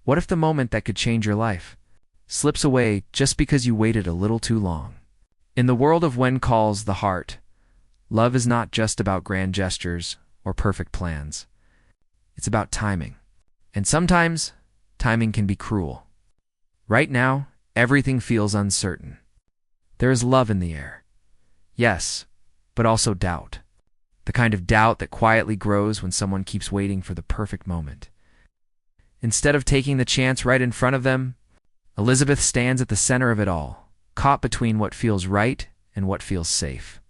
What if the moment that could change your life slips away just because you waited a little too long? In the world of when calls the heart, love is not just about grand gestures or perfect plans. It's about timing. And sometimes, timing can be cruel. Right now, everything feels uncertain. There is love in the air. Yes, but also doubt. The kind of doubt that quietly grows when someone keeps waiting for the perfect moment. Instead of taking the chance right in front of them, Elizabeth stands at the center of it all, caught between what feels right and what feels safe.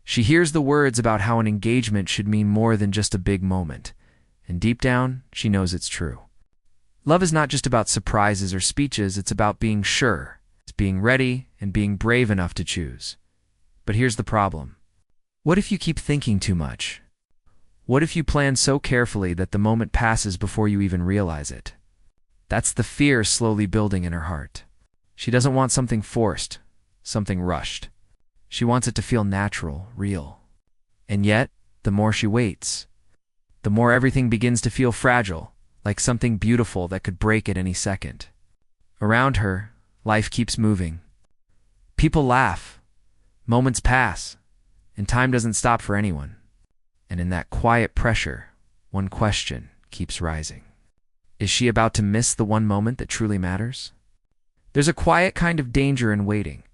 She hears the words about how an engagement should mean more than just a big moment, and deep down, she knows it's true. Love is not just about surprises or speeches, it's about being sure. It's being ready and being brave enough to choose. But here's the problem. What if you keep thinking too much? What if you plan so carefully that the moment passes before you even realize it? That's the fear slowly building in her heart. She doesn't want something forced, something rushed. She wants it to feel natural, real. And yet, the more she waits, the more everything begins to feel fragile, like something beautiful that could break at any second. Around her, life keeps moving. People laugh, moments pass, and time doesn't stop for anyone. And in that quiet pressure, one question keeps rising. Is she about to miss the one moment that truly matters? There's a quiet kind of danger in waiting,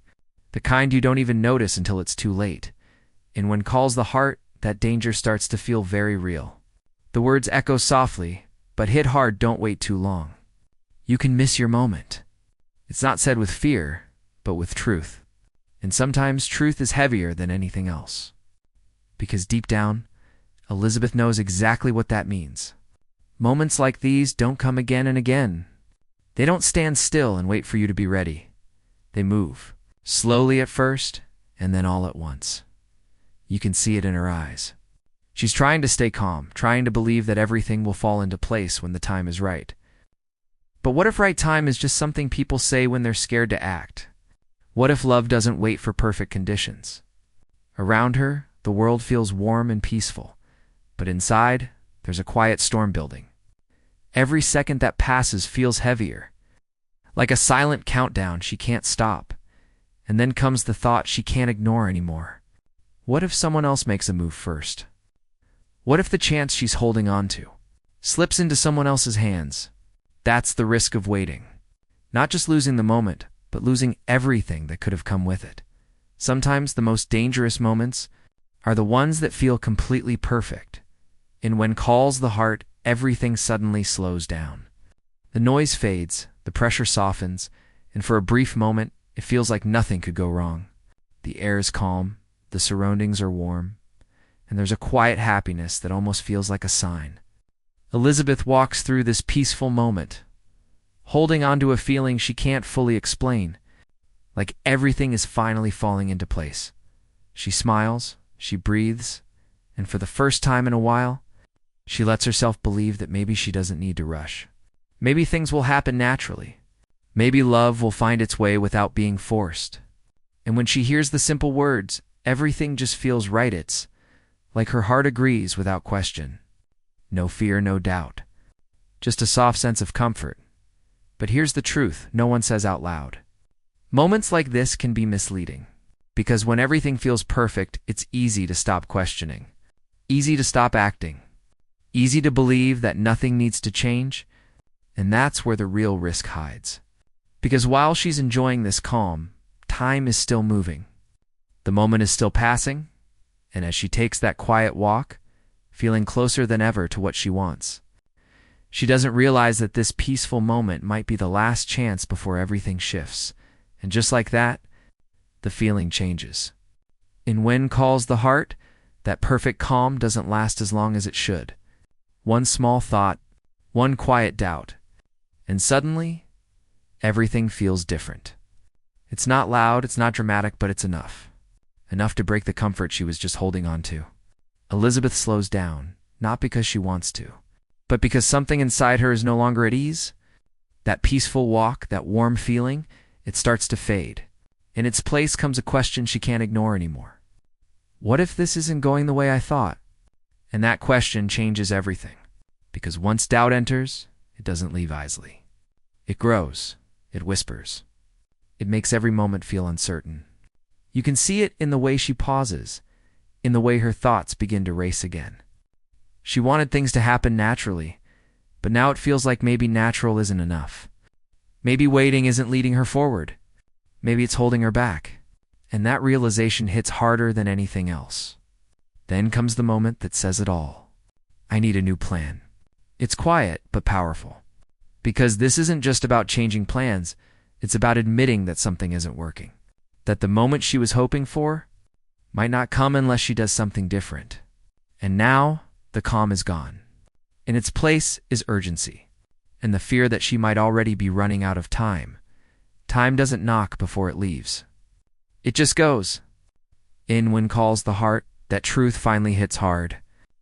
the kind you don't even notice until it's too late. And when calls the heart, that danger starts to feel very real. The words echo softly, but hit hard. Don't wait too long. You can miss your moment. It's not said with fear, but with truth. And sometimes truth is heavier than anything else. Because deep down, Elizabeth knows exactly what that means. Moments like these don't come again and again. They don't stand still and wait for you to be ready. They move, slowly at first, and then all at once. You can see it in her eyes. She's trying to stay calm, trying to believe that everything will fall into place when the time is right. But what if right time is just something people say when they're scared to act? What if love doesn't wait for perfect conditions? Around her, the world feels warm and peaceful, but inside, there's a quiet storm building. Every second that passes feels heavier. Like a silent countdown she can't stop. And then comes the thought she can't ignore anymore. What if someone else makes a move first? What if the chance she's holding on to slips into someone else's hands? That's the risk of waiting. Not just losing the moment, but losing everything that could have come with it. Sometimes the most dangerous moments are the ones that feel completely perfect. And when calls the heart, everything suddenly slows down. The noise fades, the pressure softens, and for a brief moment, it feels like nothing could go wrong. The air is calm, the surroundings are warm, and there's a quiet happiness that almost feels like a sign. Elizabeth walks through this peaceful moment, holding on to a feeling she can't fully explain, like everything is finally falling into place. She smiles, she breathes, and for the first time in a while, she lets herself believe that maybe she doesn't need to rush. Maybe things will happen naturally. Maybe love will find its way without being forced. And when she hears the simple words, everything just feels right. It's like her heart agrees without question. No fear, no doubt. Just a soft sense of comfort. But here's the truth no one says out loud. Moments like this can be misleading. Because when everything feels perfect, it's easy to stop questioning. Easy to stop acting. Easy to believe that nothing needs to change. And that's where the real risk hides. Because while she's enjoying this calm, time is still moving. The moment is still passing, and as she takes that quiet walk, feeling closer than ever to what she wants, she doesn't realize that this peaceful moment might be the last chance before everything shifts. And just like that, the feeling changes. And when calls the heart, that perfect calm doesn't last as long as it should. One small thought, one quiet doubt, and suddenly, everything feels different. It's not loud, it's not dramatic, but it's enough. Enough to break the comfort she was just holding on to. Elizabeth slows down, not because she wants to, but because something inside her is no longer at ease. That peaceful walk, that warm feeling, it starts to fade. In its place comes a question she can't ignore anymore. What if this isn't going the way I thought? And that question changes everything. Because once doubt enters, it doesn't leave easily. It grows. It whispers. It makes every moment feel uncertain. You can see it in the way she pauses, in the way her thoughts begin to race again. She wanted things to happen naturally, but now it feels like maybe natural isn't enough. Maybe waiting isn't leading her forward. Maybe it's holding her back. And that realization hits harder than anything else. Then comes the moment that says it all. I need a new plan. It's quiet, but powerful. Because this isn't just about changing plans, it's about admitting that something isn't working. That the moment she was hoping for might not come unless she does something different. And now, the calm is gone. In its place is urgency, and the fear that she might already be running out of time. Time doesn't knock before it leaves. It just goes. In when calls the heart, that truth finally hits hard.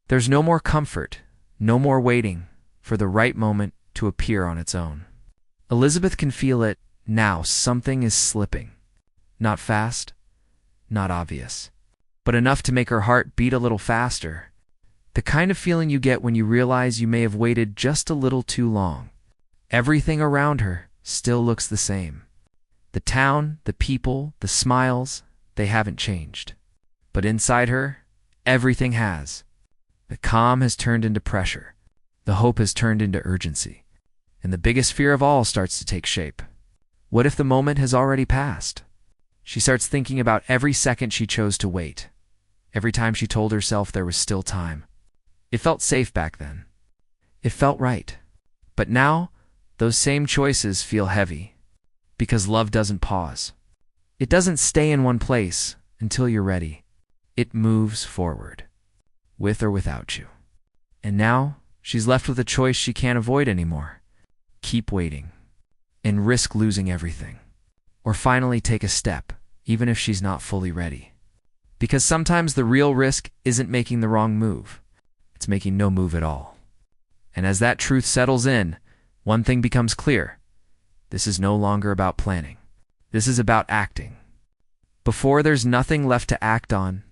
There's no more comfort, no more waiting for the right moment to appear on its own. Elizabeth can feel it now. Something is slipping. Not fast, not obvious, but enough to make her heart beat a little faster. The kind of feeling you get when you realize you may have waited just a little too long. Everything around her still looks the same. The town, the people, the smiles, they haven't changed. But inside her, everything has. The calm has turned into pressure. The hope has turned into urgency. And the biggest fear of all starts to take shape. What if the moment has already passed? She starts thinking about every second she chose to wait. Every time she told herself there was still time. It felt safe back then. It felt right. But now, those same choices feel heavy. Because love doesn't pause. It doesn't stay in one place until you're ready. It moves forward, with or without you. And now, she's left with a choice she can't avoid anymore. Keep waiting, and risk losing everything. Or finally take a step, even if she's not fully ready. Because sometimes the real risk isn't making the wrong move. It's making no move at all. And as that truth settles in, one thing becomes clear. This is no longer about planning. This is about acting. Before there's nothing left to act on,